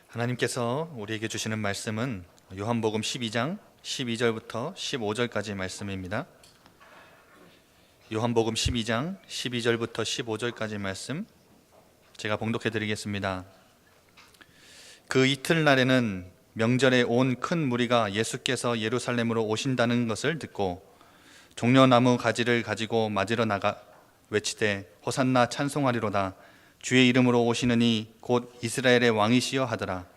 하나님께서 우리에게 주시는 말씀은 요한복음 12장 12절부터 15절까지 말씀입니다. 요한복음 12장 12절부터 15절까지 말씀 제가 봉독해 드리겠습니다. 그 이틀날에는 명절에 온 큰 무리가 예수께서 예루살렘으로 오신다는 것을 듣고 종려나무 가지를 가지고 맞으러 나가 외치되 호산나 찬송하리로다. 주의 이름으로 오시느니 곧 이스라엘의 왕이시여 하더라.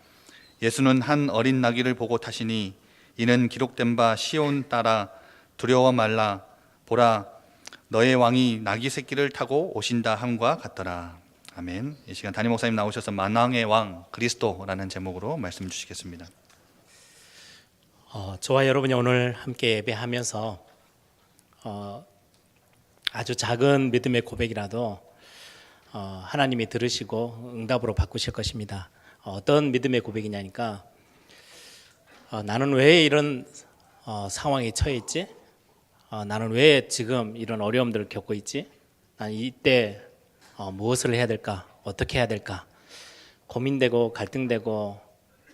예수는 한 어린 나귀를 보고 타시니 이는 기록된 바 시온 따라 두려워 말라. 보라, 너의 왕이 나귀 새끼를 타고 오신다 함과 같더라. 아멘. 이 시간 담임 목사님 나오셔서 만왕의 왕 그리스도라는 제목으로 말씀 주시겠습니다. 저와 여러분이 오늘 함께 예배하면서 아주 작은 믿음의 고백이라도 하나님이 들으시고 응답으로 바꾸실 것입니다. 어떤 믿음의 고백이냐니까 나는 왜 이런 상황에 처해 있지? 나는 왜 지금 이런 어려움들을 겪고 있지? 나는 이때 무엇을 해야 될까? 어떻게 해야 될까? 고민되고 갈등되고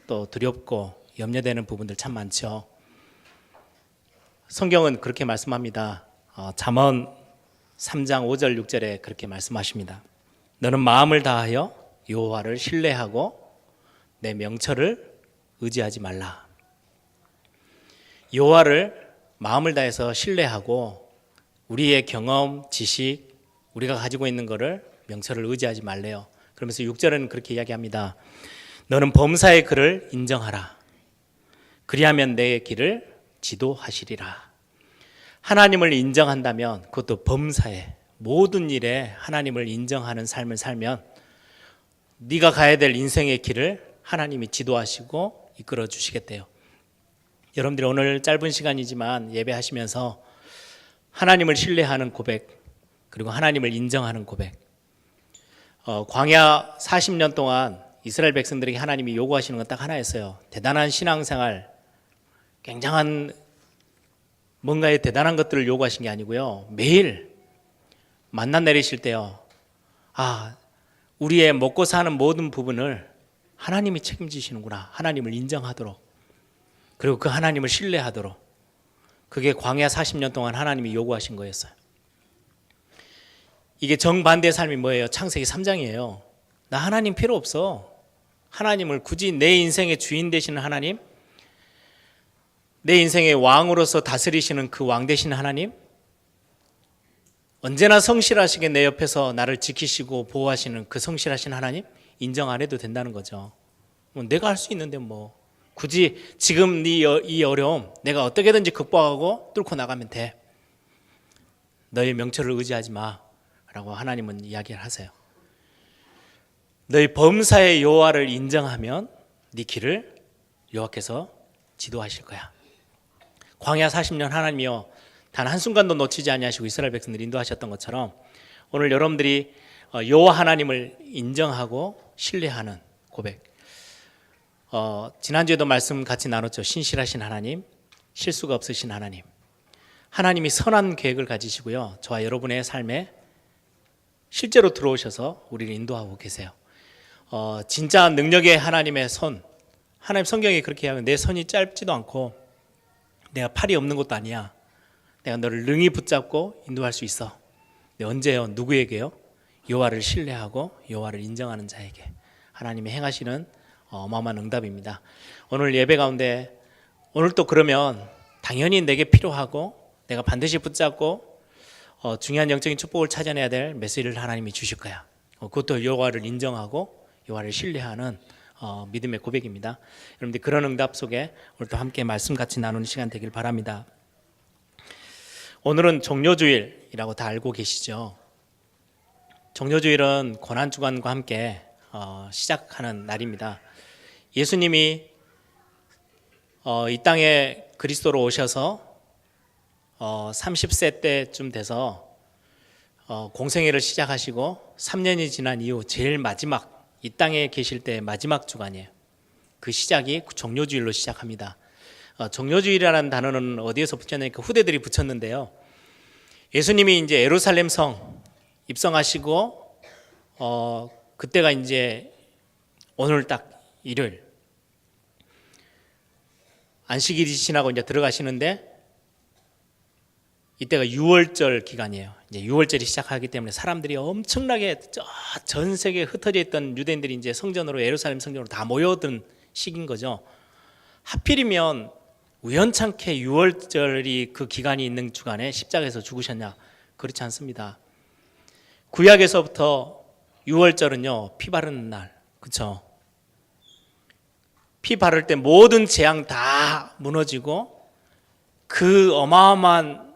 또 두렵고 염려되는 부분들 참 많죠. 성경은 그렇게 말씀합니다. 잠언 3장 5절 6절에 그렇게 말씀하십니다. 너는 마음을 다하여 여호와를 신뢰하고 내 명철을 의지하지 말라. 여호와를 마음을 다해서 신뢰하고 우리의 경험, 지식, 우리가 가지고 있는 것을 명철을 의지하지 말래요. 그러면서 6절에는 그렇게 이야기합니다. 너는 범사의 그를 인정하라. 그리하면 내 길을 지도하시리라. 하나님을 인정한다면 그것도 범사에 모든 일에 하나님을 인정하는 삶을 살면 네가 가야 될 인생의 길을 하나님이 지도하시고 이끌어 주시겠대요. 여러분들이 오늘 짧은 시간이지만 예배하시면서 하나님을 신뢰하는 고백, 그리고 하나님을 인정하는 고백. 광야 40년 동안 이스라엘 백성들에게 하나님이 요구하시는 건 딱 하나였어요. 대단한 신앙생활, 굉장한 뭔가의 대단한 것들을 요구하신 게 아니고요. 매일 만나 내리실 때요. 우리의 먹고 사는 모든 부분을 하나님이 책임지시는구나. 하나님을 인정하도록. 그리고 그 하나님을 신뢰하도록. 그게 광야 40년 동안 하나님이 요구하신 거였어요. 이게 정반대의 삶이 뭐예요? 창세기 3장이에요. 나 하나님 필요 없어. 하나님을 굳이 내 인생의 주인 되시는 하나님, 내 인생의 왕으로서 다스리시는 그 왕 되시는 하나님, 언제나 성실하시게 내 옆에서 나를 지키시고 보호하시는 그 성실하신 하나님 인정 안 해도 된다는 거죠. 내가 할 수 있는데 굳이 지금 이 어려움 내가 어떻게든지 극복하고 뚫고 나가면 돼. 너의 명철을 의지하지 마 라고 하나님은 이야기를 하세요. 너희 범사의 여호와를 인정하면 네 길을 여호와께서 지도하실 거야. 광야 40년 하나님이요 단 한순간도 놓치지 아니하시고 이스라엘 백성들을 인도하셨던 것처럼 오늘 여러분들이 여호와 하나님을 인정하고 신뢰하는 고백. 지난주에도 말씀 같이 나눴죠. 신실하신 하나님, 실수가 없으신 하나님. 하나님이 선한 계획을 가지시고요. 저와 여러분의 삶에 실제로 들어오셔서 우리를 인도하고 계세요. 진짜 능력의 하나님의 손. 하나님 성경이 그렇게 하면 내 손이 짧지도 않고 내가 팔이 없는 것도 아니야. 내가 너를 능히 붙잡고 인도할 수 있어. 언제요? 누구에게요? 여호와를 신뢰하고 여호와를 인정하는 자에게 하나님이 행하시는 어마어마한 응답입니다. 오늘 예배 가운데 오늘 또 그러면 당연히 내게 필요하고 내가 반드시 붙잡고 중요한 영적인 축복을 찾아내야 될 메시지를 하나님이 주실 거야. 그것도 여호와를 인정하고 여호와를 신뢰하는 믿음의 고백입니다. 여러분들 그런 응답 속에 오늘 또 함께 말씀 같이 나누는 시간 되길 바랍니다. 오늘은 종료주일이라고 다 알고 계시죠? 종료주일은 고난주간과 함께 시작하는 날입니다. 예수님이 이 땅에 그리스도로 오셔서 30세 때쯤 돼서 공생애를 시작하시고 3년이 지난 이후 제일 마지막 이 땅에 계실 때 마지막 주간이에요. 그 시작이 종료주일로 시작합니다. 종료주일이라는 단어는 어디에서 붙였냐니까 후대들이 붙였는데요. 예수님이 이제 예루살렘 성 입성하시고 그때가 이제 오늘 딱 일요일 안식일이 지나고 이제 들어가시는데 이때가 6월절 기간이에요. 이제 6월절이 시작하기 때문에 사람들이 엄청나게 전 세계에 흩어져 있던 유대인들이 이제 성전으로 예루살렘 성전으로 다 모여든 시기인 거죠. 하필이면 우연찮게 6월절이 그 기간이 있는 주간에 십자가에서 죽으셨냐? 그렇지 않습니다. 구약에서부터 6월절은요 피 바르는 날, 그렇죠? 피 바를 때 모든 재앙 다 무너지고 그 어마어마한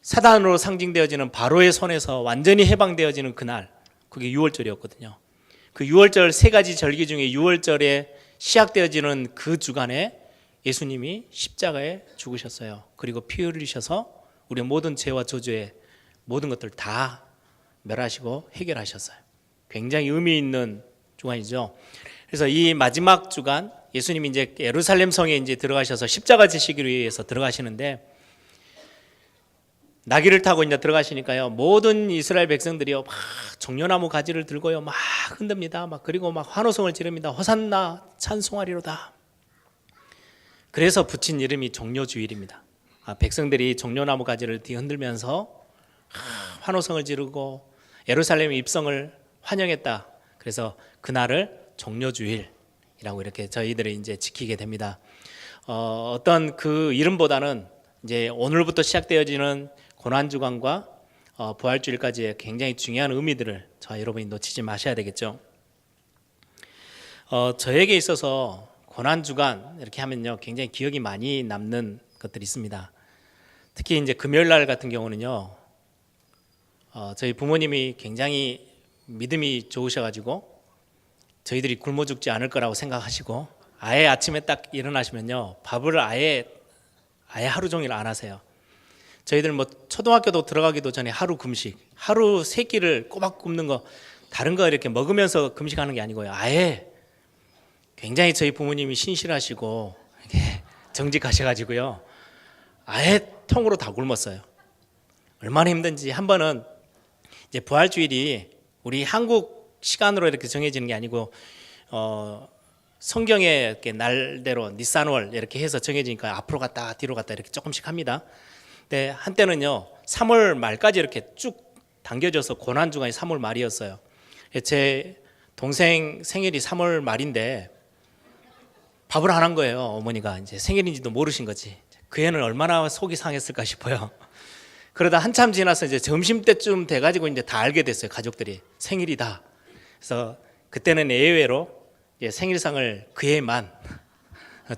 사단으로 상징되어지는 바로의 손에서 완전히 해방되어지는 그날, 그게 6월절이었거든요. 그 6월절 세 가지 절기 중에 6월절에 시작되어지는 그 주간에 예수님이 십자가에 죽으셨어요. 그리고 피 흘리셔서 우리의 모든 죄와 저주의 모든 것들 다 멸하시고 해결하셨어요. 굉장히 의미 있는 주간이죠. 그래서 이 마지막 주간 예수님이 이제 예루살렘 성에 이제 들어가셔서 십자가 지시기를 위해서 들어가시는데 나귀를 타고 이제 들어가시니까요 모든 이스라엘 백성들이요 막 종려나무 가지를 들고요 막 흔듭니다. 막 그리고 막 환호성을 지릅니다. 호산나 찬송하리로다. 그래서 붙인 이름이 종려주일입니다. 백성들이 종려나무 가지를 흔들면서 환호성을 지르고 예루살렘 입성을 환영했다. 그래서 그날을 종려주일이라고 이렇게 저희들이 이제 지키게 됩니다. 어떤 그 이름보다는 이제 오늘부터 시작되어지는 고난주간과 부활주일까지의 굉장히 중요한 의미들을 저와 여러분이 놓치지 마셔야 되겠죠. 저에게 있어서 고난주간 이렇게 하면요 굉장히 기억이 많이 남는 것들이 있습니다. 특히 이제 금요일 날 같은 경우는요 저희 부모님이 굉장히 믿음이 좋으셔가지고 저희들이 굶어 죽지 않을 거라고 생각하시고 아예 아침에 딱 일어나시면요 밥을 아예 하루 종일 안 하세요. 저희들 뭐 초등학교도 들어가기도 전에 하루 금식, 하루 세 끼를 꼬박 굶는 거 다른 거 이렇게 먹으면서 금식하는 게 아니고요. 아예 굉장히 저희 부모님이 신실하시고 이렇게 정직하셔가지고요. 아예 통으로 다 굶었어요. 얼마나 힘든지. 한 번은 이제 부활주일이 우리 한국 시간으로 이렇게 정해지는 게 아니고 성경에 이렇게 날대로 니산월 이렇게 해서 정해지니까 앞으로 갔다 뒤로 갔다 이렇게 조금씩 합니다. 근데 한때는요 3월 말까지 이렇게 쭉 당겨져서 고난주간이 3월 말이었어요. 제 동생 생일이 3월 말인데 밥을 안 한 거예요. 어머니가 이제 생일인지도 모르신 거지. 그 애는 얼마나 속이 상했을까 싶어요. 그러다 한참 지나서 이제 점심 때쯤 돼가지고 이제 다 알게 됐어요. 가족들이 생일이다. 그래서 그때는 예외로 이제 생일상을 그 애만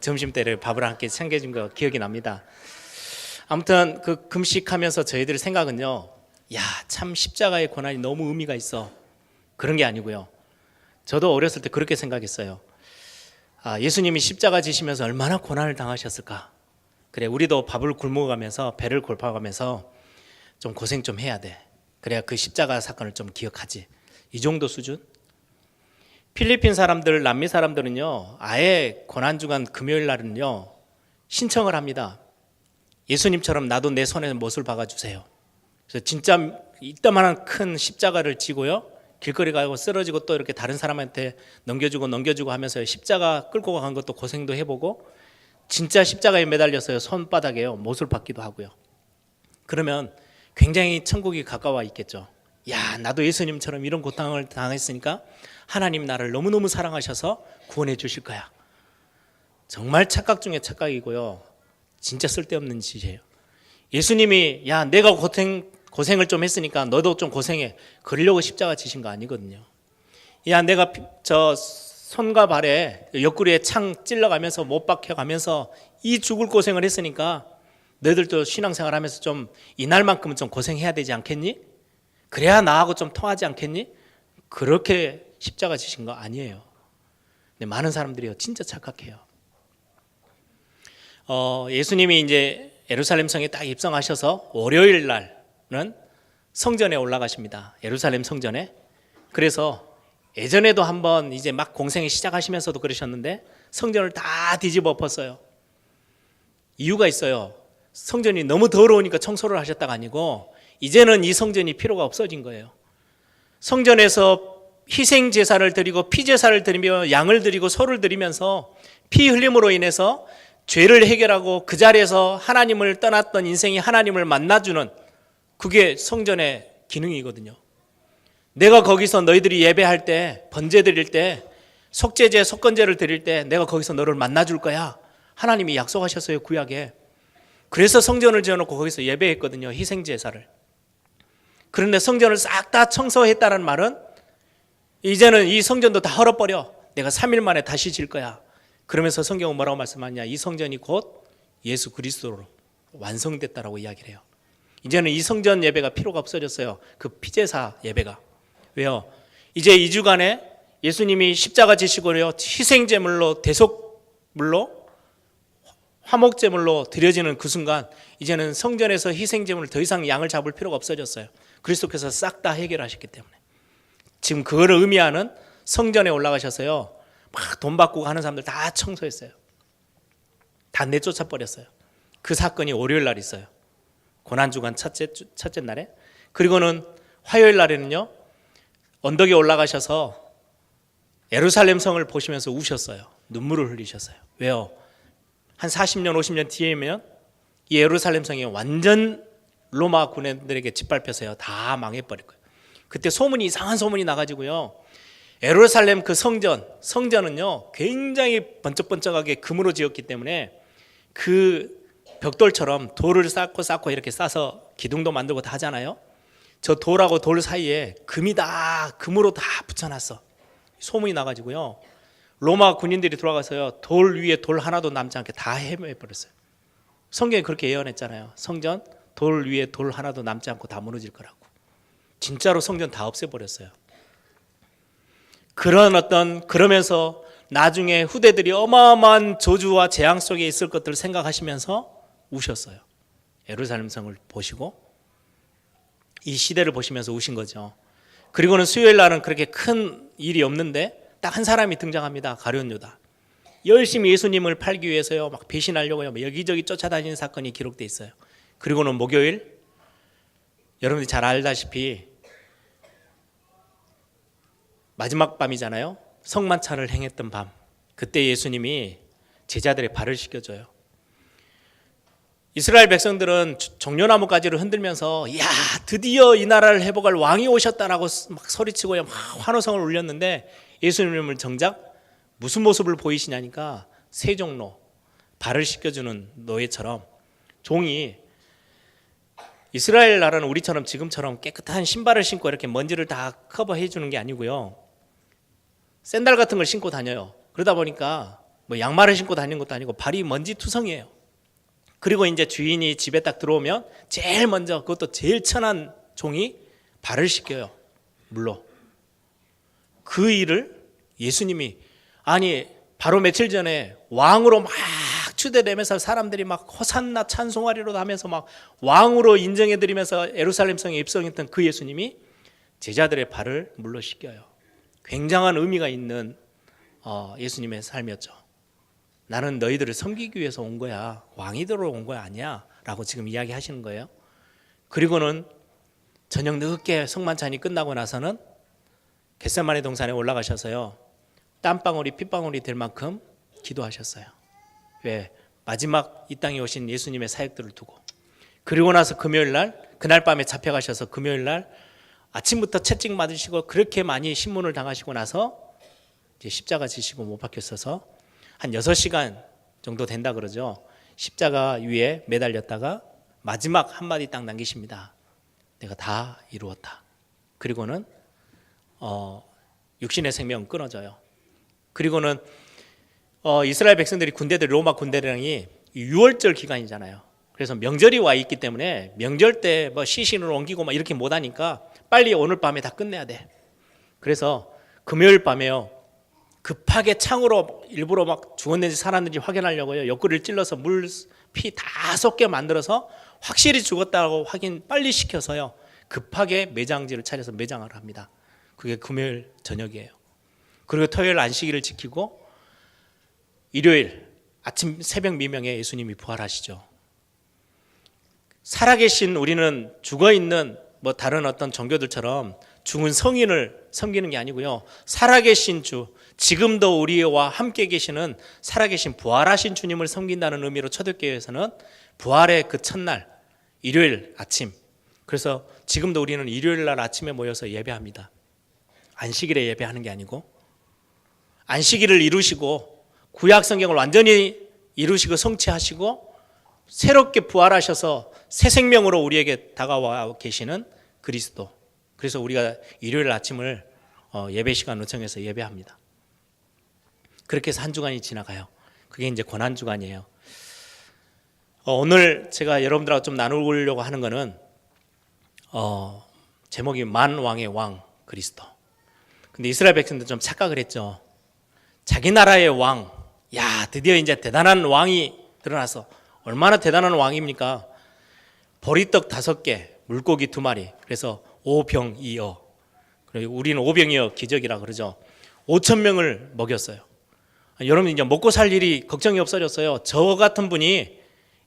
점심 때를 밥을 함께 챙겨준 거 기억이 납니다. 아무튼 그 금식하면서 저희들 생각은요, 야, 참 십자가의 고난이 너무 의미가 있어. 그런 게 아니고요. 저도 어렸을 때 그렇게 생각했어요. 예수님이 십자가 지시면서 얼마나 고난을 당하셨을까. 그래, 우리도 밥을 굶어가면서 배를 골파가면서 좀 고생 좀 해야 돼. 그래야 그 십자가 사건을 좀 기억하지. 이 정도 수준? 필리핀 사람들, 남미 사람들은요, 아예 고난주간 금요일 날은요, 신청을 합니다. 예수님처럼 나도 내 손에 못을 박아주세요. 그래서 진짜 이따만한 큰 십자가를 지고요, 길거리 가고 쓰러지고 또 이렇게 다른 사람한테 넘겨주고 하면서 십자가 끌고 간 것도 고생도 해보고 진짜 십자가에 매달려서요, 손바닥에요, 못을 박기도 하고요. 그러면 굉장히 천국이 가까워 있겠죠. 야, 나도 예수님처럼 이런 고통을 당했으니까 하나님 나를 너무너무 사랑하셔서 구원해 주실 거야. 정말 착각 중에 착각이고요. 진짜 쓸데없는 짓이에요. 예수님이 야, 내가 고생을 좀 했으니까 너도 좀 고생해. 그러려고 십자가 지신 거 아니거든요. 야, 내가 저 손과 발에 옆구리에 창 찔러가면서 못 박혀가면서 이 죽을 고생을 했으니까 너희들도 신앙생활 하면서 좀 이날만큼은 좀 고생해야 되지 않겠니? 그래야 나하고 좀 통하지 않겠니? 그렇게 십자가 지신 거 아니에요. 근데 많은 사람들이요 진짜 착각해요. 예수님이 이제 예루살렘 성에 딱 입성하셔서 월요일 날은 성전에 올라가십니다. 예루살렘 성전에. 그래서 예전에도 한번 이제 막 공생을 시작하시면서도 그러셨는데 성전을 다 뒤집어 엎었어요. 이유가 있어요. 성전이 너무 더러우니까 청소를 하셨다가 아니고 이제는 이 성전이 필요가 없어진 거예요. 성전에서 희생 제사를 드리고 피 제사를 드리며 양을 드리고 소를 드리면서 피 흘림으로 인해서 죄를 해결하고 그 자리에서 하나님을 떠났던 인생이 하나님을 만나주는 그게 성전의 기능이거든요. 내가 거기서 너희들이 예배할 때, 번제 드릴 때, 속죄제, 속건제를 드릴 때 내가 거기서 너를 만나줄 거야. 하나님이 약속하셨어요, 구약에. 그래서 성전을 지어놓고 거기서 예배했거든요, 희생제사를. 그런데 성전을 싹 다 청소했다는 말은 이제는 이 성전도 다 헐어버려. 내가 3일 만에 다시 질 거야. 그러면서 성경은 뭐라고 말씀하냐? 이 성전이 곧 예수 그리스도로 완성됐다라고 이야기를 해요. 이제는 이 성전 예배가 필요가 없어졌어요. 그 피제사 예배가. 왜요? 이제 2주간에 예수님이 십자가 지시고요, 희생제물로, 대속물로, 화목제물로 드려지는 그 순간 이제는 성전에서 희생제물을 더 이상 양을 잡을 필요가 없어졌어요. 그리스도께서 싹 다 해결하셨기 때문에. 지금 그거를 의미하는 성전에 올라가셔서요, 막 돈 받고 하는 사람들 다 청소했어요. 다 내쫓아 버렸어요. 그 사건이 월요일 날 있어요. 고난주간 첫째 날에. 그리고는 화요일 날에는요, 언덕에 올라가셔서 예루살렘 성을 보시면서 우셨어요. 눈물을 흘리셨어요. 왜요? 한 40년 50년 뒤에면 이 예루살렘 성이 완전 로마 군인들에게 짓밟혀서요, 다 망해버릴 거예요. 그때 소문이, 이상한 소문이 나가지고요, 예루살렘 그 성전은요 굉장히 번쩍번쩍하게 금으로 지었기 때문에 그 벽돌처럼 돌을 쌓고 이렇게 싸서 기둥도 만들고 다 하잖아요. 저 돌하고 돌 사이에 금으로 다 붙여놨어. 소문이 나가지고요, 로마 군인들이 들어가서요, 돌 위에 돌 하나도 남지 않게 다 해매버렸어요. 성경이 그렇게 예언했잖아요. 성전 돌 위에 돌 하나도 남지 않고 다 무너질 거라고. 진짜로 성전 다 없애버렸어요. 그러면서 나중에 후대들이 어마어마한 저주와 재앙 속에 있을 것들을 생각하시면서 우셨어요. 예루살렘 성을 보시고 이 시대를 보시면서 우신 거죠. 그리고는 수요일 날은 그렇게 큰 일이 없는데 딱 한 사람이 등장합니다. 가룟 유다. 열심히 예수님을 팔기 위해서요, 막 배신하려고요, 여기저기 쫓아다니는 사건이 기록돼 있어요. 그리고는 목요일, 여러분들이 잘 알다시피 마지막 밤이잖아요. 성만찬을 행했던 밤. 그때 예수님이 제자들의 발을 씻겨줘요. 이스라엘 백성들은 종려나무 가지를 흔들면서 야, 드디어 이 나라를 회복할 왕이 오셨다라고 막 소리치고 막 환호성을 울렸는데 예수님을 정작 무슨 모습을 보이시냐니까 세종로, 발을 씻겨주는 노예처럼 종이, 이스라엘 나라는 우리처럼 지금처럼 깨끗한 신발을 신고 이렇게 먼지를 다 커버해 주는 게 아니고요, 샌들 같은 걸 신고 다녀요. 그러다 보니까 뭐 양말을 신고 다니는 것도 아니고 발이 먼지 투성이에요. 그리고 이제 주인이 집에 딱 들어오면 제일 먼저, 그것도 제일 천한 종이 발을 씻겨요, 물로. 그 일을 예수님이, 아니 바로 며칠 전에 왕으로 막 추대되면서 사람들이 막 호산나 찬송하리로 하면서 막 왕으로 인정해드리면서 예루살렘 성에 입성했던 그 예수님이 제자들의 발을 물로 씻겨요. 굉장한 의미가 있는 예수님의 삶이었죠. 나는 너희들을 섬기기 위해서 온 거야, 왕이 되러 온 거야 아니야 라고 지금 이야기하시는 거예요. 그리고는 저녁 늦게 성만찬이 끝나고 나서는 겟세마네 동산에 올라가셔서요, 땀방울이 핏방울이 될 만큼 기도하셨어요. 왜? 마지막 이 땅에 오신 예수님의 사역들을 두고. 그리고 나서 금요일 날, 그날 밤에 잡혀가셔서 금요일 날 아침부터 채찍 맞으시고 그렇게 많이 신문을 당하시고 나서 이제 십자가 지시고 못 박혔어서 한 6시간 정도 된다 그러죠. 십자가 위에 매달렸다가 마지막 한마디 딱 남기십니다. 내가 다 이루었다. 그리고는 육신의 생명은 끊어져요. 그리고는 이스라엘 백성들이 로마 군대량이 6월절 기간이잖아요. 그래서 명절이 와 있기 때문에 명절 때 뭐 시신을 옮기고 막 이렇게 못 하니까 빨리 오늘 밤에 다 끝내야 돼. 그래서 금요일 밤에요, 급하게 창으로 일부러 막 죽었는지 살았는지 확인하려고요, 옆구리를 찔러서 물, 피 다 쏟게 만들어서 확실히 죽었다고 확인 빨리 시켜서요, 급하게 매장지를 차려서 매장을 합니다. 그게 금요일 저녁이에요. 그리고 토요일 안식일을 지키고 일요일 아침 새벽 미명에 예수님이 부활하시죠. 살아계신 우리는 죽어있는 뭐 다른 어떤 종교들처럼 죽은 성인을 섬기는 게 아니고요. 살아계신 주, 지금도 우리와 함께 계시는 살아계신 부활하신 주님을 섬긴다는 의미로 초대교회에서는 부활의 그 첫날 일요일 아침, 그래서 지금도 우리는 일요일 날 아침에 모여서 예배합니다. 안식일에 예배하는 게 아니고 안식일을 이루시고 구약 성경을 완전히 이루시고 성취하시고 새롭게 부활하셔서 새 생명으로 우리에게 다가와 계시는 그리스도. 그래서 우리가 일요일 아침을 예배 시간 요청해서 예배합니다. 그렇게 해서 한 주간이 지나가요. 그게 이제 고난 주간이에요. 오늘 제가 여러분들하고 좀 나누려고 하는 거는 제목이 만왕의 왕 그리스도. 근데 이스라엘 백성들 좀 착각을 했죠. 자기 나라의 왕, 야 드디어 이제 대단한 왕이 드러나서, 얼마나 대단한 왕입니까? 보리떡 5개, 물고기 2마리, 그래서 오병이어. 그리고 우리는 오병이어 기적이라 그러죠. 5,000명을 먹였어요. 여러분 이제 먹고 살 일이 걱정이 없어졌어요. 저 같은 분이,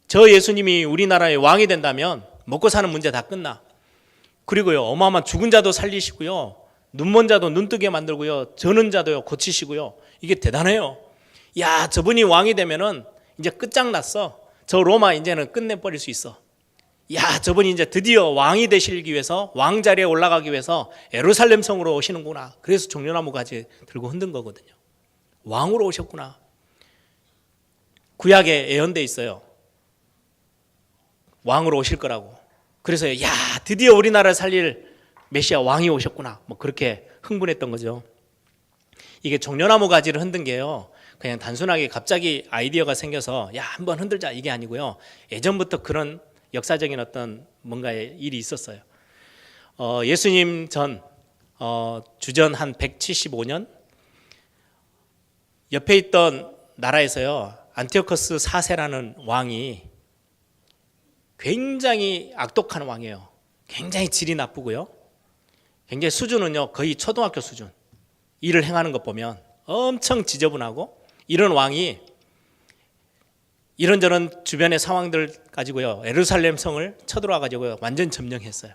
저 예수님이 우리나라의 왕이 된다면 먹고 사는 문제 다 끝나. 그리고요, 어마어마한 죽은 자도 살리시고요, 눈먼 자도 눈뜨게 만들고요, 저는 자도요 고치시고요. 이게 대단해요. 야, 저분이 왕이 되면은 이제 끝장났어. 저 로마 이제는 끝내버릴 수 있어. 야, 저분이 이제 드디어 왕이 되시기 위해서, 왕 자리에 올라가기 위해서 예루살렘 성으로 오시는구나. 그래서 종려나무 가지 들고 흔든 거거든요. 왕으로 오셨구나. 구약에 예언돼 있어요. 왕으로 오실 거라고. 그래서 야, 드디어 우리나라를 살릴 메시아 왕이 오셨구나. 뭐 그렇게 흥분했던 거죠. 이게 종려나무 가지를 흔든 게요, 그냥 단순하게 갑자기 아이디어가 생겨서 야 한번 흔들자 이게 아니고요. 예전부터 그런 역사적인 어떤 뭔가의 일이 있었어요. 예수님 전 주전 한 175년 옆에 있던 나라에서요, 안티오코스 4세라는 왕이 굉장히 악독한 왕이에요. 굉장히 질이 나쁘고요, 굉장히 수준은요 거의 초등학교 수준. 일을 행하는 것 보면 엄청 지저분하고, 이런 왕이 이런저런 주변의 상황들 가지고요 예루살렘 성을 쳐들어와 가지고요 완전 점령했어요.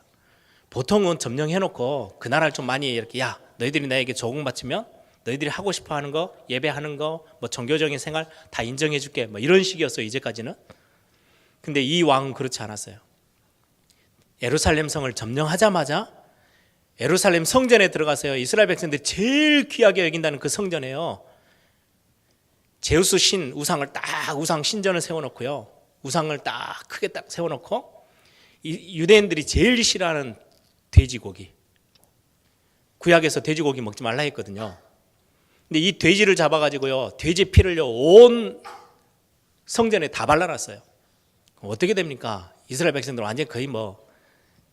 보통은 점령해놓고 그 나라를 좀 많이 이렇게, 야 너희들이 나에게 조공 바치면 너희들이 하고 싶어하는 거, 예배하는 거, 뭐 종교적인 생활 다 인정해줄게, 뭐 이런 식이었어요 이제까지는. 근데 이 왕은 그렇지 않았어요. 예루살렘 성을 점령하자마자 예루살렘 성전에 들어가서요, 이스라엘 백성들이 제일 귀하게 여긴다는 그 성전에요, 제우스 신 우상을 딱, 우상 신전을 세워놓고요, 우상을 딱 크게 딱 세워놓고, 유대인들이 제일 싫어하는 돼지고기, 구약에서 돼지고기 먹지 말라 했거든요. 근데 이 돼지를 잡아가지고요, 돼지 피를요 온 성전에 다 발라놨어요. 어떻게 됩니까? 이스라엘 백성들 완전 거의 뭐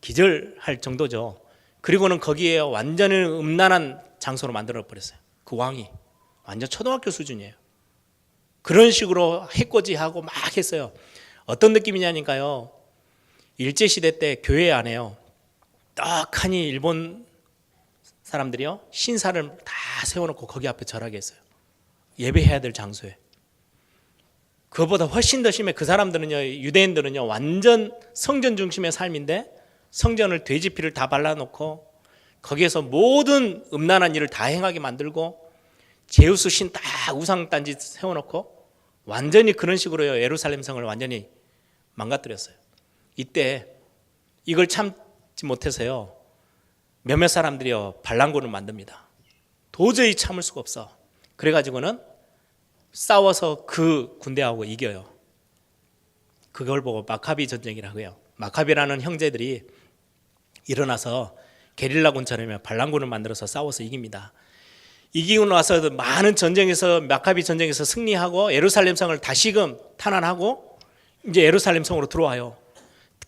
기절할 정도죠. 그리고는 거기에 완전히 음란한 장소로 만들어 버렸어요. 그 왕이 완전 초등학교 수준이에요. 그런 식으로 해코지하고 막 했어요. 어떤 느낌이냐니까요, 일제시대 때 교회 안에요 떡하니 일본 사람들이요 신사를 다 세워놓고 거기 앞에 절하게 했어요. 예배해야 될 장소에. 그것보다 훨씬 더 심해. 그 사람들은요, 유대인들은요 완전 성전 중심의 삶인데 성전을 돼지피를 다 발라놓고 거기에서 모든 음란한 일을 다 행하게 만들고, 제우스 신 딱 우상단지 세워놓고 완전히 그런 식으로요 예루살렘 성을 완전히 망가뜨렸어요. 이때 이걸 참지 못해서요 몇몇 사람들이요 반란군을 만듭니다. 도저히 참을 수가 없어. 그래가지고는 싸워서 그 군대하고 이겨요. 그걸 보고 마카비 전쟁이라고 해요. 마카비라는 형제들이 일어나서 게릴라군처럼 반란군을 만들어서 싸워서 이깁니다. 이기고 나서 많은 전쟁에서, 마카비 전쟁에서 승리하고 예루살렘 성을 다시금 탄환하고 이제 예루살렘 성으로 들어와요.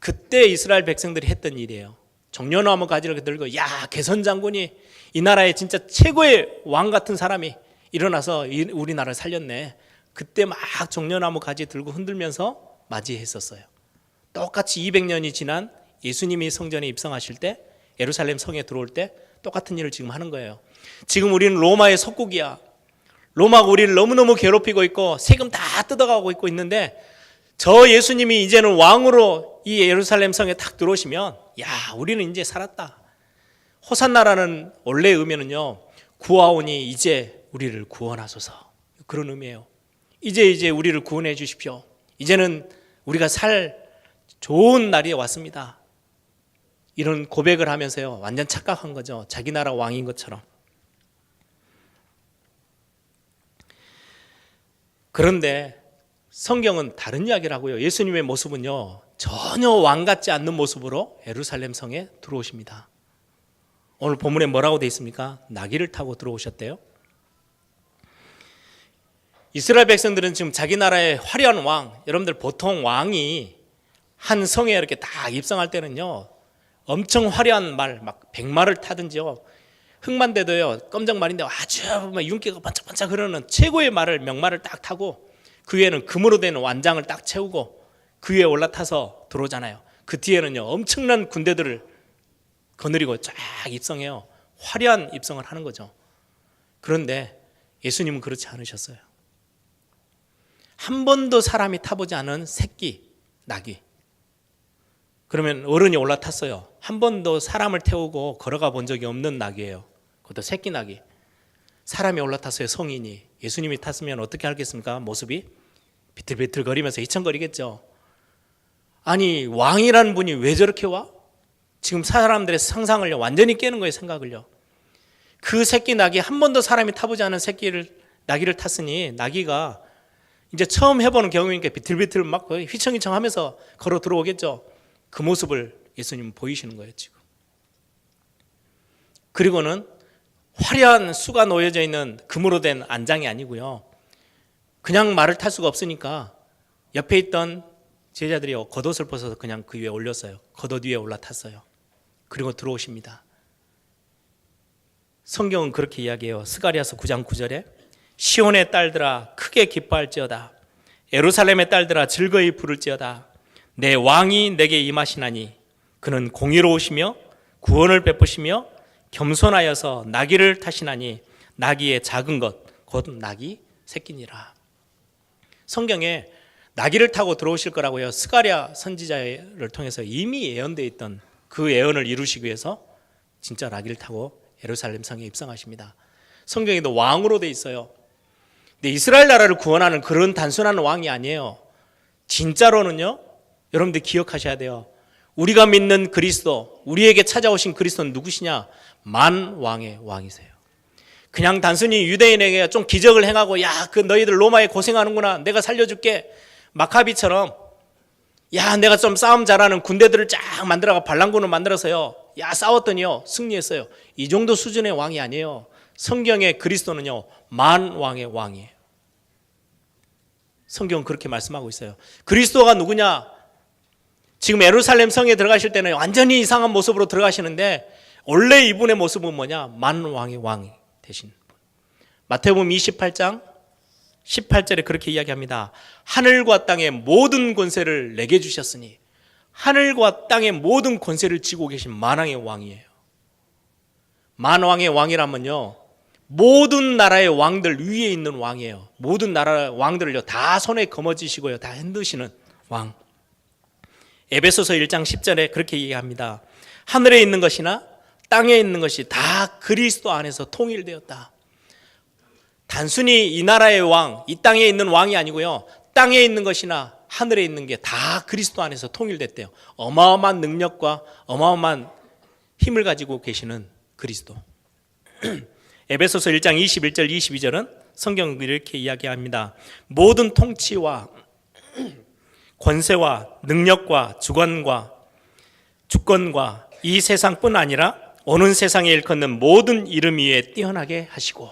그때 이스라엘 백성들이 했던 일이에요. 종려나무 가지를 들고, 야 개선 장군이, 이 나라의 진짜 최고의 왕 같은 사람이 일어나서 우리나라를 살렸네. 그때 막 종려나무 가지 들고 흔들면서 맞이했었어요. 똑같이 200년이 지난 예수님이 성전에 입성하실 때, 예루살렘 성에 들어올 때 똑같은 일을 지금 하는 거예요. 지금 우리는 로마의 속국이야. 로마가 우리를 너무너무 괴롭히고 있고 세금 다 뜯어가고 있고 있는데, 저 예수님이 이제는 왕으로 이 예루살렘 성에 탁 들어오시면, 야 우리는 이제 살았다. 호산나라는 원래 의미는요, 구하오니 이제 우리를 구원하소서, 그런 의미예요. 이제 우리를 구원해 주십시오. 이제는 우리가 살 좋은 날이 왔습니다. 이런 고백을 하면서요, 완전 착각한 거죠. 자기 나라 왕인 것처럼. 그런데 성경은 다른 이야기를 하고요. 예수님의 모습은요, 전혀 왕 같지 않는 모습으로 예루살렘 성에 들어오십니다. 오늘 본문에 뭐라고 되어 있습니까? 나귀를 타고 들어오셨대요. 이스라엘 백성들은 지금 자기 나라의 화려한 왕, 여러분들 보통 왕이 한 성에 이렇게 딱 입성할 때는요, 엄청 화려한 말, 막 백마를 타든지요, 흑만대도요, 검정말인데 아주 윤기가 반짝반짝 흐르는 최고의 말을, 명말을 딱 타고 그 위에는 금으로 된 완장을 딱 채우고 그 위에 올라타서 들어오잖아요. 그 뒤에는요, 엄청난 군대들을 거느리고 쫙 입성해요. 화려한 입성을 하는 거죠. 그런데 예수님은 그렇지 않으셨어요. 한 번도 사람이 타보지 않은 새끼 나귀. 그러면 어른이 올라탔어요. 한 번도 사람을 태우고 걸어가 본 적이 없는 나귀예요. 그것도 새끼 나귀. 사람이 올라탔어요. 성인이. 예수님이 탔으면 어떻게 하겠습니까? 모습이 비틀비틀거리면서 희청거리겠죠. 아니, 왕이라는 분이 왜 저렇게 와? 지금 사람들의 상상을 완전히 깨는 거예요. 생각을요. 그 새끼 나귀, 한 번도 사람이 타보지 않은 나귀를 탔으니 나귀가 이제 처음 해보는 경험이니까 비틀비틀 막 휘청휘청 하면서 걸어 들어오겠죠. 그 모습을 예수님은 보이시는 거예요, 지금. 그리고는 화려한 수가 놓여져 있는 금으로 된 안장이 아니고요, 그냥 말을 탈 수가 없으니까 옆에 있던 제자들이 겉옷을 벗어서 그냥 그 위에 올렸어요. 겉옷 위에 올라탔어요. 그리고 들어오십니다. 성경은 그렇게 이야기해요. 스가랴서 9장 9절에 시온의 딸들아 크게 기뻐할지어다. 예루살렘의 딸들아 즐거이 부를지어다. 내 왕이 내게 임하시나니 그는 공의로우시며 구원을 베푸시며 겸손하여서 나귀를 타시나니 나귀의 작은 것 곧 나귀 새끼니라. 성경에 나귀를 타고 들어오실 거라고요, 스가랴 선지자를 통해서 이미 예언되어 있던 그 예언을 이루시기 위해서 진짜 나귀를 타고 예루살렘 성에 입성하십니다. 성경에도 왕으로 되어 있어요. 근데 이스라엘 나라를 구원하는 그런 단순한 왕이 아니에요. 진짜로는요, 여러분들 기억하셔야 돼요. 우리가 믿는 그리스도, 우리에게 찾아오신 그리스도는 누구시냐? 만왕의 왕이세요. 그냥 단순히 유대인에게 좀 기적을 행하고, 야, 그 너희들 로마에 고생하는구나, 내가 살려줄게, 마카비처럼, 야, 내가 좀 싸움 잘하는 군대들을 쫙 만들어가 반란군을 만들어서요, 야, 싸웠더니요 승리했어요. 이 정도 수준의 왕이 아니에요. 성경의 그리스도는요 만왕의 왕이에요. 성경은 그렇게 말씀하고 있어요. 그리스도가 누구냐? 지금 예루살렘 성에 들어가실 때는 완전히 이상한 모습으로 들어가시는데, 원래 이분의 모습은 뭐냐? 만왕의 왕이 되신 분. 마태복음 28장 18절에 그렇게 이야기합니다. 하늘과 땅의 모든 권세를 내게 주셨으니, 하늘과 땅의 모든 권세를 쥐고 계신 만왕의 왕이에요. 만왕의 왕이라면요, 모든 나라의 왕들 위에 있는 왕이에요. 모든 나라 왕들을요 다 손에 거머쥐시고요 다 흔드시는 왕. 에베소서 1장 10절에 그렇게 얘기합니다. 하늘에 있는 것이나 땅에 있는 것이 다 그리스도 안에서 통일되었다. 단순히 이 나라의 왕, 이 땅에 있는 왕이 아니고요, 땅에 있는 것이나 하늘에 있는 게 다 그리스도 안에서 통일됐대요. 어마어마한 능력과 어마어마한 힘을 가지고 계시는 그리스도. 에베소서 1장 21절 22절은 성경은 이렇게 이야기합니다. 모든 통치와 권세와 능력과 주권과 이 세상뿐 아니라 오는 세상에 일컫는 모든 이름 위에 뛰어나게 하시고,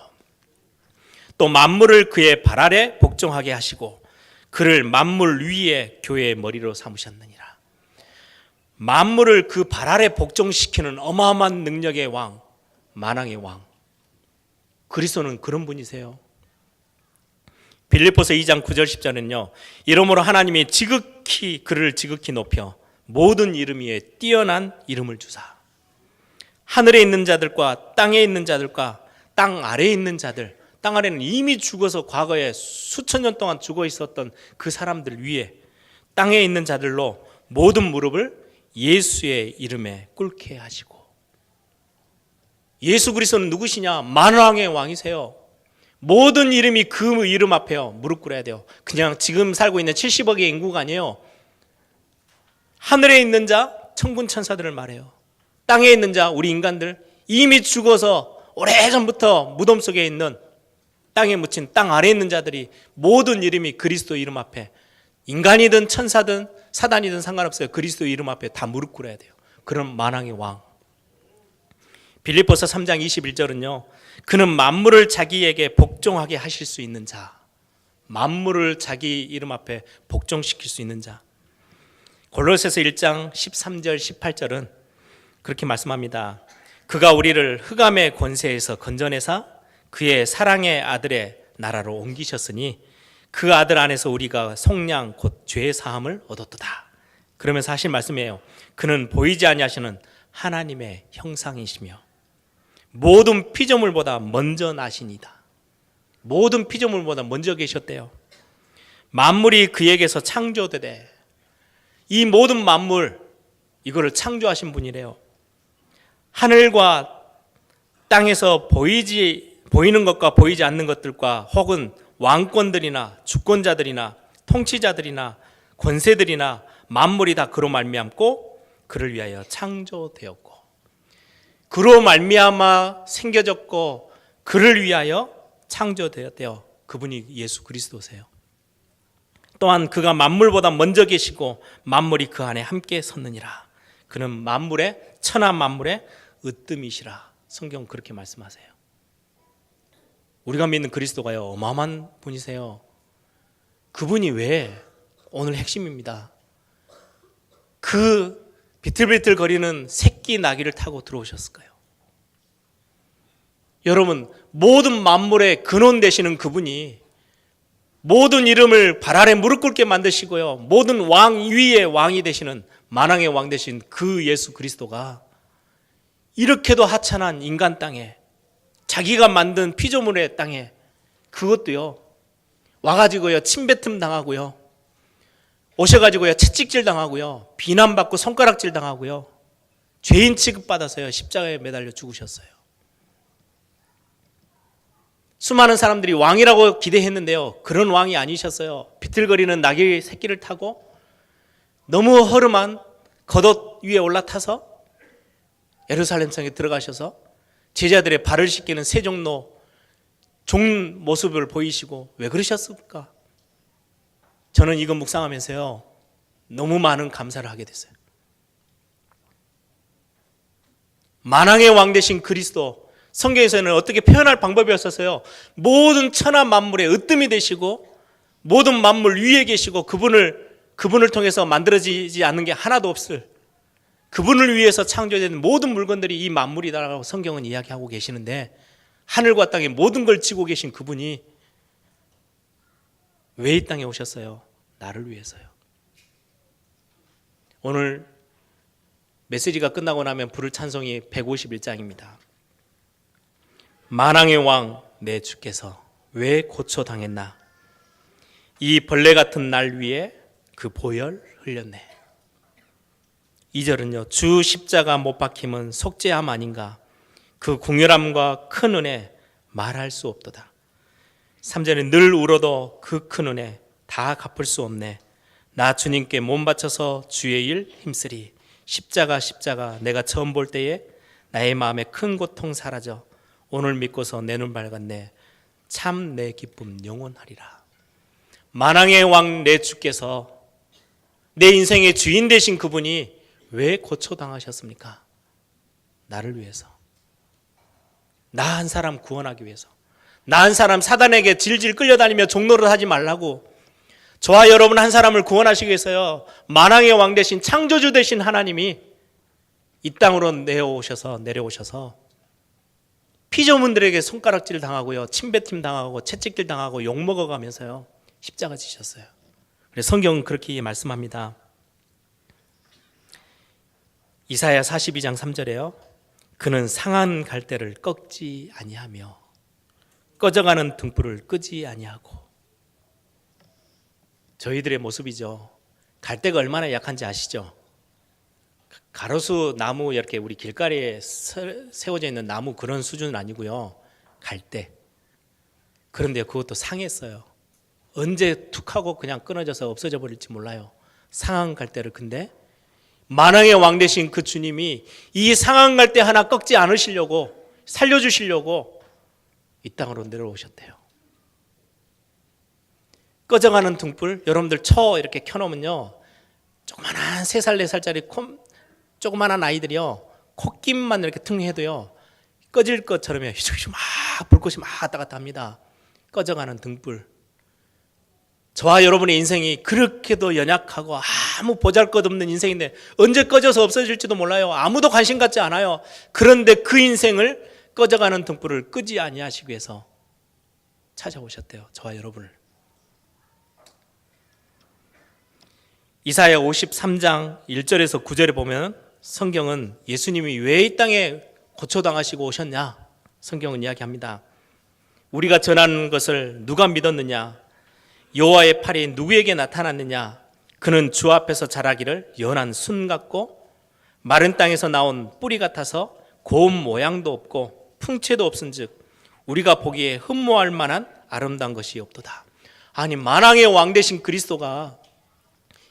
또 만물을 그의 발 아래 복종하게 하시고 그를 만물 위에 교회의 머리로 삼으셨느니라. 만물을 그 발 아래 복종시키는 어마어마한 능력의 왕, 만왕의 왕. 그리스도는 그런 분이세요. 빌립보서 2장 9절 10절은요, 이러므로 하나님이 그를 지극히 높여 모든 이름 위에 뛰어난 이름을 주사 하늘에 있는 자들과 땅에 있는 자들과 땅 아래에 있는 자들, 땅 아래는 이미 죽어서 과거에 수천 년 동안 죽어 있었던 그 사람들 위에 땅에 있는 자들로 모든 무릎을 예수의 이름에 꿇게 하시고, 예수 그리스도는 누구시냐? 만왕의 왕이세요. 모든 이름이 그 이름 앞에요. 무릎 꿇어야 돼요. 그냥 지금 살고 있는 70억의 인구가 아니에요. 하늘에 있는 자, 천군 천사들을 말해요. 땅에 있는 자, 우리 인간들, 이미 죽어서 오래전부터 무덤 속에 있는, 땅에 묻힌 땅 아래에 있는 자들이 모든 이름이 그리스도 이름 앞에, 인간이든 천사든 사단이든 상관없어요. 그리스도 이름 앞에 다 무릎 꿇어야 돼요. 그런 만왕의 왕. 빌립보서 3장 21절은요. 그는 만물을 자기에게 복종하게 하실 수 있는 자. 만물을 자기 이름 앞에 복종시킬 수 있는 자. 골로새서 1장 13절 18절은 그렇게 말씀합니다. 그가 우리를 흑암의 권세에서 건져내사 그의 사랑의 아들의 나라로 옮기셨으니 그 아들 안에서 우리가 속량 곧 죄의 사함을 얻었도다. 그러면서 하신 말씀이에요. 그는 보이지 아니하시는 하나님의 형상이시며 모든 피조물보다 먼저 나시니다. 모든 피조물보다 먼저 계셨대요. 만물이 그에게서 창조되되 이 모든 만물 이거를 창조하신 분이래요. 하늘과 땅에서 보이는 것과 보이지 않는 것들과 혹은 왕권들이나 주권자들이나 통치자들이나 권세들이나 만물이 다 그로 말미암고 그를 위하여 창조되었고 그로 말미암아 생겨졌고 그를 위하여 창조되었대요. 그분이 예수 그리스도세요. 또한 그가 만물보다 먼저 계시고 만물이 그 안에 함께 섰느니라. 그는 만물의 천하 만물의 으뜸이시라. 성경은 그렇게 말씀하세요. 우리가 믿는 그리스도가요 어마어마한 분이세요. 그분이 왜 오늘 핵심입니다. 그 비틀비틀 거리는 새끼 나귀를 타고 들어오셨을까요? 여러분 모든 만물의 근원 되시는 그분이 모든 이름을 발 아래 무릎 꿇게 만드시고요 모든 왕 위의 왕이 되시는 만왕의 왕 되신 그 예수 그리스도가 이렇게도 하찮은 인간 땅에 자기가 만든 피조물의 땅에 그것도요 와가지고요 침뱉음 당하고요 오셔가지고요 채찍질 당하고요 비난받고 손가락질 당하고요 죄인 취급받아서요 십자가에 매달려 죽으셨어요. 수많은 사람들이 왕이라고 기대했는데요 그런 왕이 아니셨어요. 비틀거리는 나귀 새끼를 타고 너무 허름한 겉옷 위에 올라타서 예루살렘 성에 들어가셔서 제자들의 발을 씻기는 세종로 종 모습을 보이시고 왜 그러셨을까? 저는 이거 묵상하면서요 너무 많은 감사를 하게 됐어요. 만왕의 왕 되신 그리스도, 성경에서는 어떻게 표현할 방법이 없었어요. 모든 천하 만물의 으뜸이 되시고 모든 만물 위에 계시고 그분을 통해서 만들어지지 않는 게 하나도 없을 그분을 위해서 창조된 모든 물건들이 이 만물이다라고 성경은 이야기하고 계시는데 하늘과 땅의 모든 걸 지고 계신 그분이 왜 이 땅에 오셨어요? 나를 위해서요. 오늘 메시지가 끝나고 나면 부를 찬송이 151장입니다. 만왕의 왕 내 주께서 왜 고초당했나? 이 벌레 같은 날 위에 그 보혈 흘렸네. 2절은요. 주 십자가 못 박힘은 속죄함 아닌가? 그 궁혈함과 큰 은혜 말할 수 없도다. 3절은 늘 울어도 그 큰 은혜 다 갚을 수 없네. 나 주님께 몸 바쳐서 주의 일 힘쓰리. 십자가 내가 처음 볼 때에 나의 마음에 큰 고통 사라져 오늘 믿고서 내 눈 밝았네. 참 내 기쁨 영원하리라. 만왕의 왕 내 주께서 내 인생의 주인 되신 그분이 왜 고초당하셨습니까? 나를 위해서, 나 한 사람 구원하기 위해서, 나 한 사람 사단에게 질질 끌려다니며 종노릇 하지 말라고, 저와 여러분 한 사람을 구원하시기 위해서요 만왕의 왕 되신 창조주 되신 하나님이 이 땅으로 내려오셔서 피조물들에게 손가락질 당하고요 침뱉임 당하고 채찍질 당하고 욕먹어가면서요 십자가 지셨어요. 그래서 성경은 그렇게 말씀합니다. 이사야 42장 3절에요 그는 상한 갈대를 꺾지 아니하며 꺼져가는 등불을 끄지 아니하고. 저희들의 모습이죠. 갈대가 얼마나 약한지 아시죠? 가로수 나무 이렇게 우리 길가리에 세워져 있는 나무 그런 수준은 아니고요. 갈대. 그런데 그것도 상했어요. 언제 툭 하고 그냥 끊어져서 없어져 버릴지 몰라요. 상한 갈대를. 근데 만왕의 왕 되신 그 주님이 이 상한 갈대 하나 꺾지 않으시려고, 살려주시려고 이 땅으로 내려오셨대요. 꺼져가는 등불, 여러분들 이렇게 켜놓으면요, 조그만한 3살 4살짜리 조그만한 아이들이요, 콧김만 이렇게 퉁 해도요 꺼질 것처럼요 휘죽휘죽 막 불꽃이 막 왔다 갔다 합니다. 꺼져가는 등불. 저와 여러분의 인생이 그렇게도 연약하고 아무 보잘것없는 인생인데 언제 꺼져서 없어질지도 몰라요. 아무도 관심 갖지 않아요. 그런데 그 인생을 꺼져가는 등불을 끄지 아니하시기 위해서 찾아오셨대요. 저와 여러분을. 이사야 53장 1절에서 9절에 보면 성경은 예수님이 왜 이 땅에 고초당하시고 오셨냐, 성경은 이야기합니다. 우리가 전하는 것을 누가 믿었느냐? 여호와의 팔이 누구에게 나타났느냐? 그는 주 앞에서 자라기를 연한 순 같고 마른 땅에서 나온 뿌리 같아서 고운 모양도 없고 풍채도 없은즉 우리가 보기에 흠모할 만한 아름다운 것이 없도다. 아니, 만왕의 왕 되신 그리스도가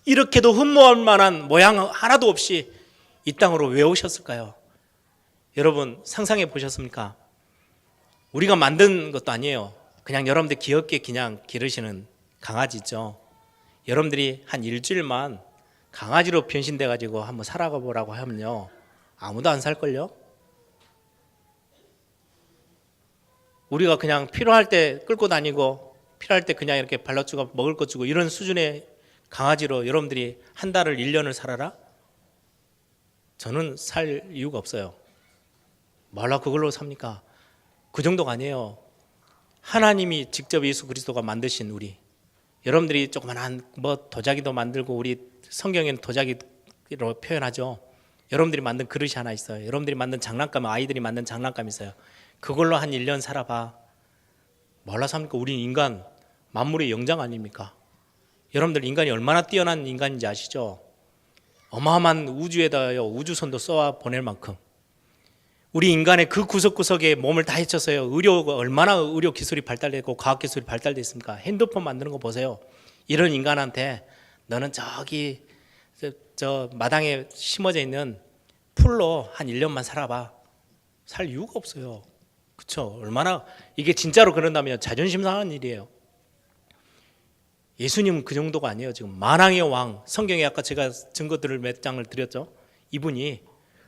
이렇게도 흠모할 만한 모양 하나도 없이 이 땅으로 왜 오셨을까요? 여러분 상상해 보셨습니까? 우리가 만든 것도 아니에요. 그냥 여러분들 귀엽게 그냥 기르시는 강아지 있죠. 여러분들이 한 일주일만 강아지로 변신돼 가지고 한번 살아가 보라고 하면요, 아무도 안 살걸요? 우리가 그냥 필요할 때 끌고 다니고 필요할 때 그냥 이렇게 발라주고 먹을 것 주고 이런 수준의 강아지로 여러분들이 한 달을 1년을 살아라? 저는 살 이유가 없어요. 말라 그걸로 삽니까? 그 정도가 아니에요. 하나님이 직접 예수 그리스도가 만드신 우리, 여러분들이 조그만한 도자기도 만들고, 우리 성경에는 도자기로 표현하죠. 여러분들이 만든 그릇이 하나 있어요. 여러분들이 만든 장난감, 아이들이 만든 장난감 있어요. 그걸로 한 1년 살아봐. 말라 삽니까? 우리 인간 만물의 영장 아닙니까? 여러분들 인간이 얼마나 뛰어난 인간인지 아시죠? 어마어마한 우주에다요 우주선도 쏘아 보낼 만큼 우리 인간의 그 구석구석에 몸을 다 헤쳐서요, 의료가 얼마나 의료 기술이 발달되고 과학 기술이 발달됐습니까? 핸드폰 만드는 거 보세요. 이런 인간한테 너는 저기 저 마당에 심어져 있는 풀로 한 1년만 살아봐. 살 이유가 없어요. 그렇죠? 얼마나 이게 진짜로 그런다면 자존심 상한 일이에요. 예수님은 그 정도가 아니에요. 지금 만왕의 왕, 성경에 아까 제가 증거들을 몇 장을 드렸죠. 이분이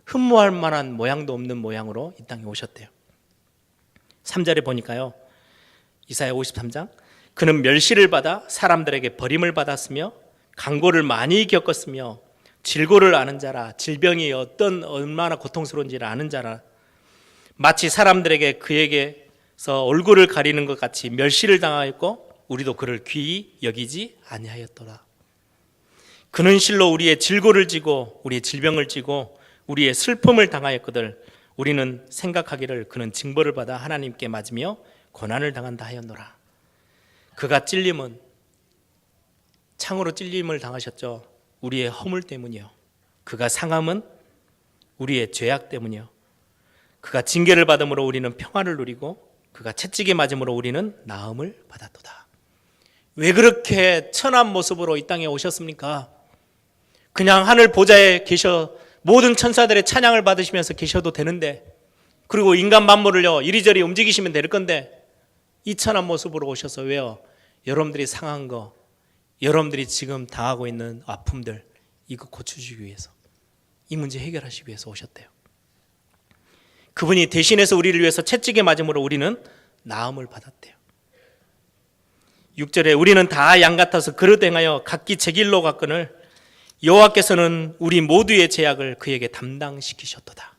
흠모할 만한 모양도 없는 모양으로 이 땅에 오셨대요. 3절에 보니까요, 이사야 53장, 그는 멸시를 받아 사람들에게 버림을 받았으며 강고를 많이 겪었으며 질고를 아는 자라, 질병이 얼마나 고통스러운지를 아는 자라, 마치 사람들에게 그에게서 얼굴을 가리는 것 같이 멸시를 당하였고 우리도 그를 귀히 여기지 아니하였더라. 그는 실로 우리의 질고를 지고 우리의 질병을 지고 우리의 슬픔을 당하였거늘 우리는 생각하기를 그는 징벌을 받아 하나님께 맞으며 고난을 당한다 하였노라. 그가 찔림은, 창으로 찔림을 당하셨죠. 우리의 허물 때문이요. 그가 상함은 우리의 죄악 때문이요. 그가 징계를 받음으로 우리는 평화를 누리고 그가 채찍에 맞음으로 우리는 나음을 받았도다. 왜 그렇게 천한 모습으로 이 땅에 오셨습니까? 그냥 하늘 보좌에 계셔 모든 천사들의 찬양을 받으시면서 계셔도 되는데, 그리고 인간 만물을요 이리저리 움직이시면 될 건데 이 천한 모습으로 오셔서 왜요? 여러분들이 상한 거, 여러분들이 지금 당하고 있는 아픔들, 이거 고쳐주기 위해서, 이 문제 해결하시기 위해서 오셨대요. 그분이 대신해서 우리를 위해서 채찍에 맞음으로 우리는 나음을 받았대요. 6절에 우리는 다 양 같아서 그릇 행하여 각기 제 길로 갔거늘 여호와께서는 우리 모두의 죄악을 그에게 담당시키셨도다.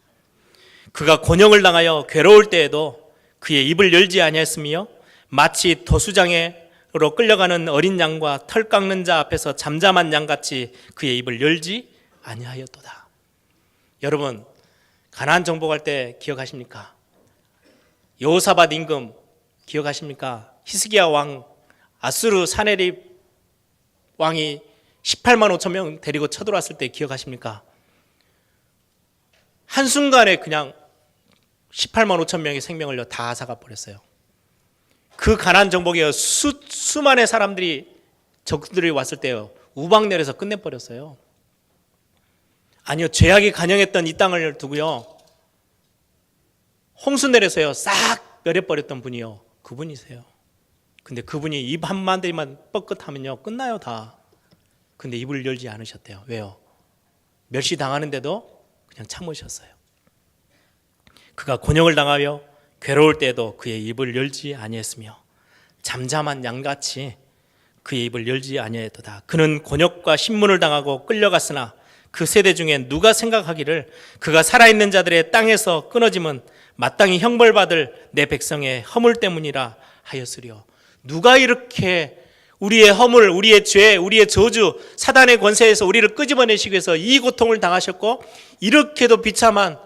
그가 곤욕을 당하여 괴로울 때에도 그의 입을 열지 아니하였으며 마치 도수장으로 끌려가는 어린 양과 털 깎는 자 앞에서 잠잠한 양같이 그의 입을 열지 아니하였도다. 여러분, 가나안 정복할 때 기억하십니까? 여호사밧 임금 기억하십니까? 히스기야 왕, 아수르 사네립 왕이 18만 5천 명 데리고 쳐들어왔을 때 기억하십니까? 한순간에 그냥 18만 5천 명의 생명을 다 앗아가 버렸어요. 그 가나안 정복에 수많은 사람들이 적들이 왔을 때요, 우박내려서 끝내버렸어요. 아니요, 죄악이 간영했던 이 땅을 두고요, 홍수 내려서요 싹 멸해버렸던 분이요, 그분이세요. 근데 그분이 입 한마디만 뻐끗하면요 끝나요 다. 근데 입을 열지 않으셨대요. 왜요? 멸시당하는데도 그냥 참으셨어요. 그가 곤욕을 당하여 괴로울 때에도 그의 입을 열지 아니했으며 잠잠한 양같이 그의 입을 열지 아니하였도다. 그는 곤욕과 신문을 당하고 끌려갔으나 그 세대 중에 누가 생각하기를 그가 살아있는 자들의 땅에서 끊어짐은 마땅히 형벌받을 내 백성의 허물 때문이라 하였으리요. 누가 이렇게 우리의 허물, 우리의 죄, 우리의 저주, 사단의 권세에서 우리를 끄집어내시기 위해서 이 고통을 당하셨고, 이렇게도 비참한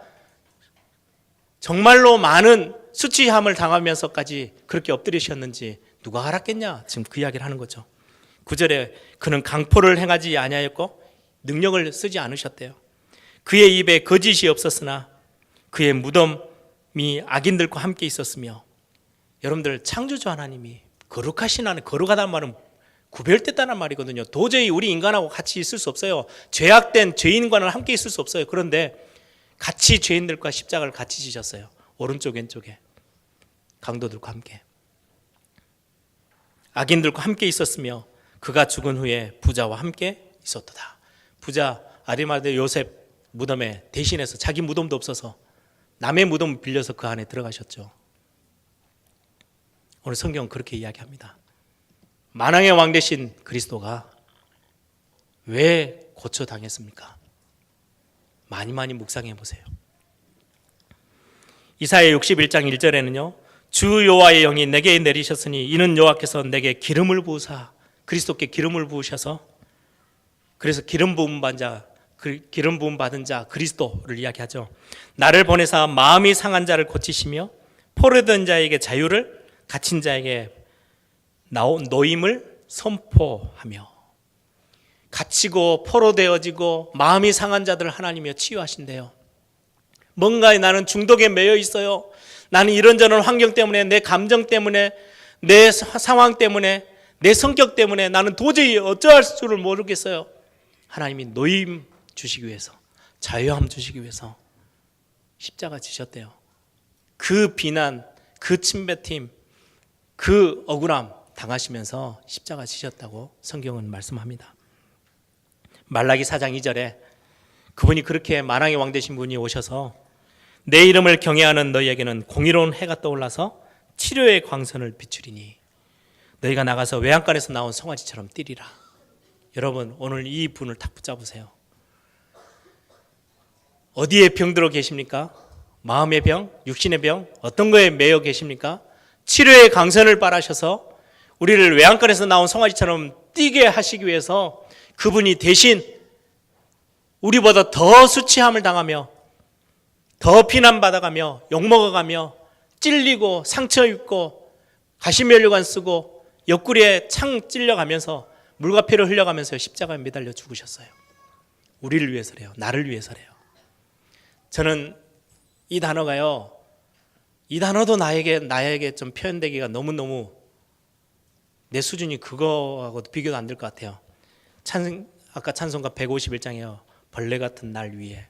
정말로 많은 수치함을 당하면서까지 그렇게 엎드리셨는지 누가 알았겠냐? 지금 그 이야기를 하는 거죠. 9절에 그는 강포를 행하지 아니하였고 능력을 쓰지 않으셨대요. 그의 입에 거짓이 없었으나 그의 무덤이 악인들과 함께 있었으며, 여러분들 창조주 하나님이 거룩하신 하나님, 거룩하다는 말은 구별됐다는 말이거든요. 도저히 우리 인간하고 같이 있을 수 없어요. 죄악된 죄인과는 함께 있을 수 없어요. 그런데 같이 죄인들과 십자가를 같이 지셨어요. 오른쪽 왼쪽에 강도들과 함께, 악인들과 함께 있었으며 그가 죽은 후에 부자와 함께 있었도다. 부자 아리마대 요셉 무덤에 대신해서, 자기 무덤도 없어서 남의 무덤을 빌려서 그 안에 들어가셨죠. 오늘 성경은 그렇게 이야기합니다. 만왕의 왕 되신 그리스도가 왜 고쳐당했습니까? 많이 묵상해 보세요. 이사야 61장 1절에는요, 주 여호와의 영이 내게 내리셨으니 이는 여호와께서 내게 기름을 부으사, 그리스도께 기름을 부으셔서, 그래서 기름 부음 받은 자 그리스도를 이야기하죠. 나를 보내사 마음이 상한 자를 고치시며 포로된 자에게 자유를, 갇힌 자에게 노임을 선포하며, 갇히고 포로되어지고 마음이 상한 자들을 하나님이 치유하신대요. 뭔가에 나는 중독에 매여 있어요. 나는 이런저런 환경 때문에, 내 감정 때문에, 내 상황 때문에, 내 성격 때문에 나는 도저히 어찌할 줄을 모르겠어요. 하나님이 노임 주시기 위해서, 자유함 주시기 위해서 십자가 지셨대요. 그 비난, 그 침뱉임, 그 억울함 당하시면서 십자가 지셨다고 성경은 말씀합니다. 말라기 4장 2절에 그분이 그렇게 만왕의 왕 되신 분이 오셔서 내 이름을 경외하는 너희에게는 공의로운 해가 떠올라서 치료의 광선을 비추리니 너희가 나가서 외양간에서 나온 송아지처럼 뛰리라. 여러분, 오늘 이 분을 딱 붙잡으세요. 어디에 병들어 계십니까? 마음의 병, 육신의 병, 어떤 거에 매여 계십니까? 치료의 광선을 빨아셔서 우리를 외양간에서 나온 송아지처럼 뛰게 하시기 위해서 그분이 대신 우리보다 더 수치함을 당하며, 더 비난받아가며, 욕먹어가며, 찔리고 상처 입고 가시면류관 쓰고 옆구리에 창 찔려가면서 물과 피를 흘려가면서 십자가에 매달려 죽으셨어요. 우리를 위해서래요. 나를 위해서래요. 저는 이 단어가요, 이 단어도 나에게 좀 표현되기가 너무너무, 내 수준이 그거하고도 비교도 안 될 것 같아요. 아까 찬송가 151장이요, 벌레 같은 날 위에.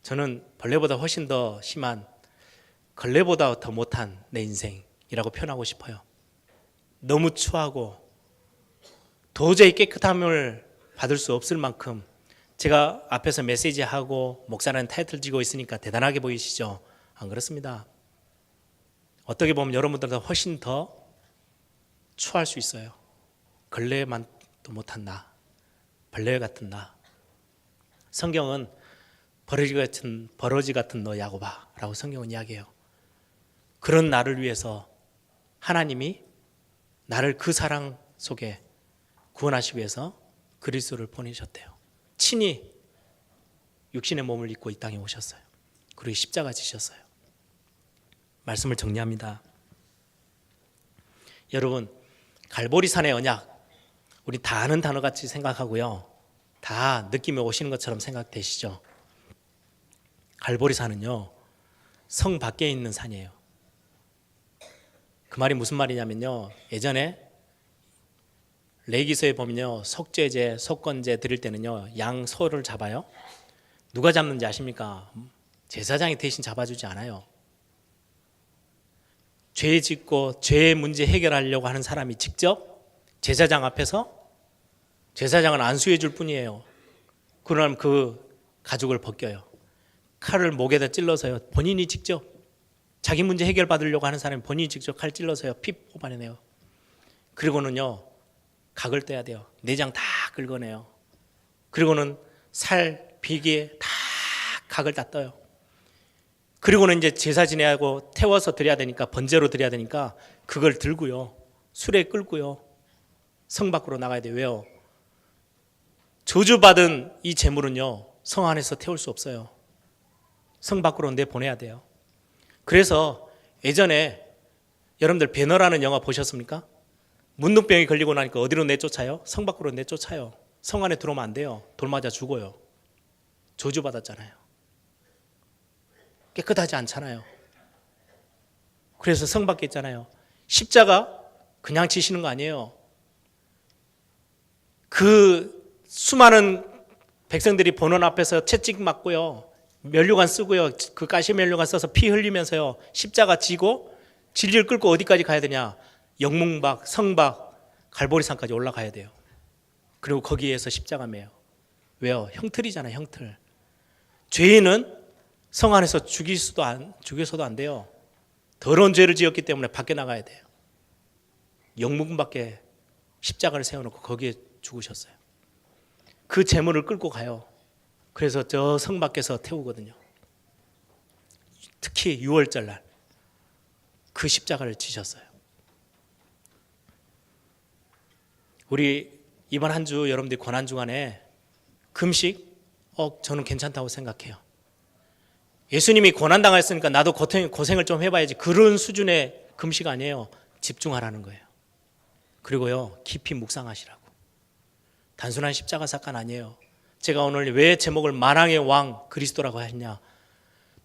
저는 벌레보다 훨씬 더 심한, 걸레보다 더 못한 내 인생이라고 표현하고 싶어요. 너무 추하고 도저히 깨끗함을 받을 수 없을 만큼, 제가 앞에서 메시지하고 목사라는 타이틀 지고 있으니까 대단하게 보이시죠? 안 그렇습니다. 어떻게 보면 여러분들보다 훨씬 더 추할 수 있어요. 걸레만도 못한 나, 벌레 같은 나. 성경은 버러지 같은 너 야곱아라고 성경은 이야기해요. 그런 나를 위해서 하나님이 나를 그 사랑 속에 구원하시기 위해서 그리스도를 보내셨대요. 친히 육신의 몸을 입고 이 땅에 오셨어요. 그리고 십자가 지셨어요. 말씀을 정리합니다. 여러분, 갈보리산의 언약, 우리 다 아는 단어같이 생각하고요, 다 느낌이 오시는 것처럼 생각되시죠? 갈보리산은요, 성 밖에 있는 산이에요. 그 말이 무슨 말이냐면요, 예전에 레위기서에 보면요, 속죄제, 속건제 드릴 때는요, 양 소를 잡아요. 누가 잡는지 아십니까? 제사장이 대신 잡아주지 않아요. 죄 짓고 죄의 문제 해결하려고 하는 사람이 직접 제사장 앞에서, 제사장은 안수해 줄 뿐이에요. 그러면 그 가죽을 벗겨요. 칼을 목에다 찔러서요, 본인이 직접, 자기 문제 해결 받으려고 하는 사람이 본인이 직접 칼 찔러서요, 피 뽑아내요. 그리고는요, 각을 떼야 돼요. 내장 다 긁어내요. 그리고는 살, 비계 다 각을 다 떠요. 그리고는 이제 제사 지내고 태워서 드려야 되니까, 번제로 드려야 되니까 그걸 들고요, 수레에 끌고요, 성 밖으로 나가야 돼요. 왜요? 저주받은 이 제물은요, 성 안에서 태울 수 없어요. 성 밖으로 내보내야 돼요. 그래서 예전에 여러분들 배너라는 영화 보셨습니까? 문둥병이 걸리고 나니까 어디로 내쫓아요? 성 밖으로 내쫓아요. 성 안에 들어오면 안 돼요. 돌 맞아 죽어요. 저주받았잖아요. 깨끗하지 않잖아요. 그래서 성 밖에 있잖아요. 십자가 그냥 지시는 거 아니에요. 그 수많은 백성들이 보는 앞에서 채찍 맞고요, 면류관 쓰고요, 그 가시 면류관 써서 피 흘리면서요, 십자가 지고 진리를 끌고 어디까지 가야 되냐? 영문박, 성박, 갈보리산까지 올라가야 돼요. 그리고 거기에서 십자가 매요. 왜요? 형틀이잖아요, 형틀. 죄인은 성 안에서 죽여서도 안 돼요. 더러운 죄를 지었기 때문에 밖에 나가야 돼요. 영문 밖에 십자가를 세워놓고 거기에 죽으셨어요. 그 제물을 끌고 가요. 그래서 저 성 밖에서 태우거든요. 특히 6월절 날 그 십자가를 지셨어요. 우리 이번 한 주 여러분들이 고난 주간에 금식, 저는 괜찮다고 생각해요. 예수님이 고난 당했으니까 나도 고생을 좀 해봐야지, 그런 수준의 금식 아니에요. 집중하라는 거예요. 그리고요, 깊이 묵상하시라고. 단순한 십자가 사건 아니에요. 제가 오늘 왜 제목을 만왕의 왕 그리스도라고 하냐,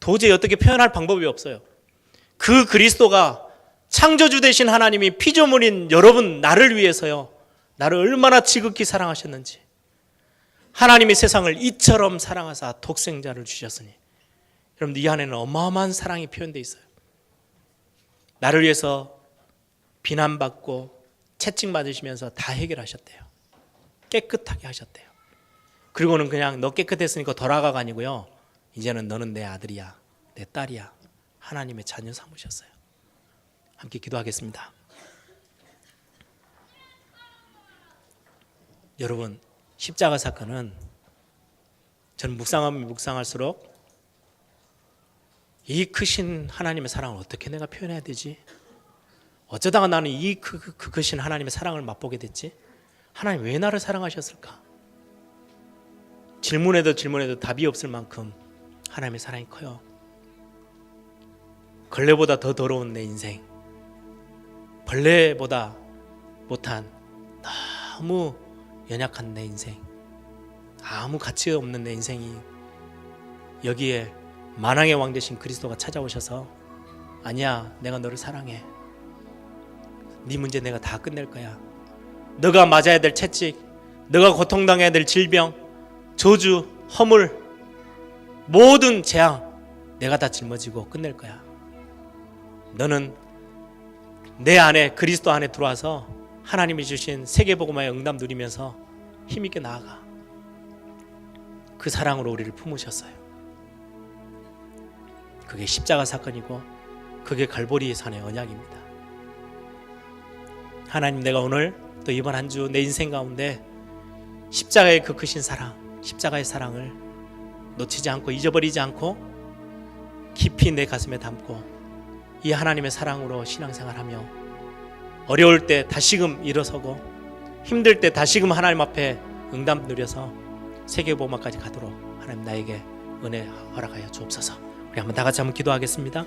도저히 어떻게 표현할 방법이 없어요. 그 그리스도가 창조주 되신 하나님이 피조물인 여러분, 나를 위해서요, 나를 얼마나 지극히 사랑하셨는지, 하나님이 세상을 이처럼 사랑하사 독생자를 주셨으니, 여러분들 이 안에는 어마어마한 사랑이 표현되어 있어요. 나를 위해서 비난받고 채찍 맞으시면서 다 해결하셨대요. 깨끗하게 하셨대요. 그리고는 그냥 너 깨끗했으니까 돌아가가 아니고요, 이제는 너는 내 아들이야, 내 딸이야, 하나님의 자녀 삼으셨어요. 함께 기도하겠습니다. 여러분, 십자가 사건은 저는 묵상하면 묵상할수록 이 크신 하나님의 사랑을 어떻게 내가 표현해야 되지? 어쩌다가 나는 이 크신 하나님의 사랑을 맛보게 됐지? 하나님 왜 나를 사랑하셨을까? 질문해도 답이 없을 만큼 하나님의 사랑이 커요. 걸레보다 더 더러운 내 인생, 벌레보다 못한 너무 연약한 내 인생, 아무 가치 없는 내 인생이 여기에 만왕의 왕 되신 그리스도가 찾아오셔서, 아니야, 내가 너를 사랑해, 네 문제 내가 다 끝낼 거야, 너가 맞아야 될 채찍, 너가 고통당해야 될 질병, 저주, 허물, 모든 재앙 내가 다 짊어지고 끝낼 거야. 너는 내 안에, 그리스도 안에 들어와서 하나님이 주신 세계복음화의 응답 누리면서 힘있게 나아가. 그 사랑으로 우리를 품으셨어요. 그게 십자가 사건이고 그게 갈보리 산의 언약입니다. 하나님, 내가 오늘 또 이번 한 주 내 인생 가운데 십자가의 그 크신 사랑, 십자가의 사랑을 놓치지 않고 잊어버리지 않고 깊이 내 가슴에 담고 이 하나님의 사랑으로 신앙생활하며 어려울 때 다시금 일어서고 힘들 때 다시금 하나님 앞에 응답 누려서 세계복음화까지 가도록 하나님 나에게 은혜 허락하여 주옵소서. 우리 한번 다 같이 한번 기도하겠습니다.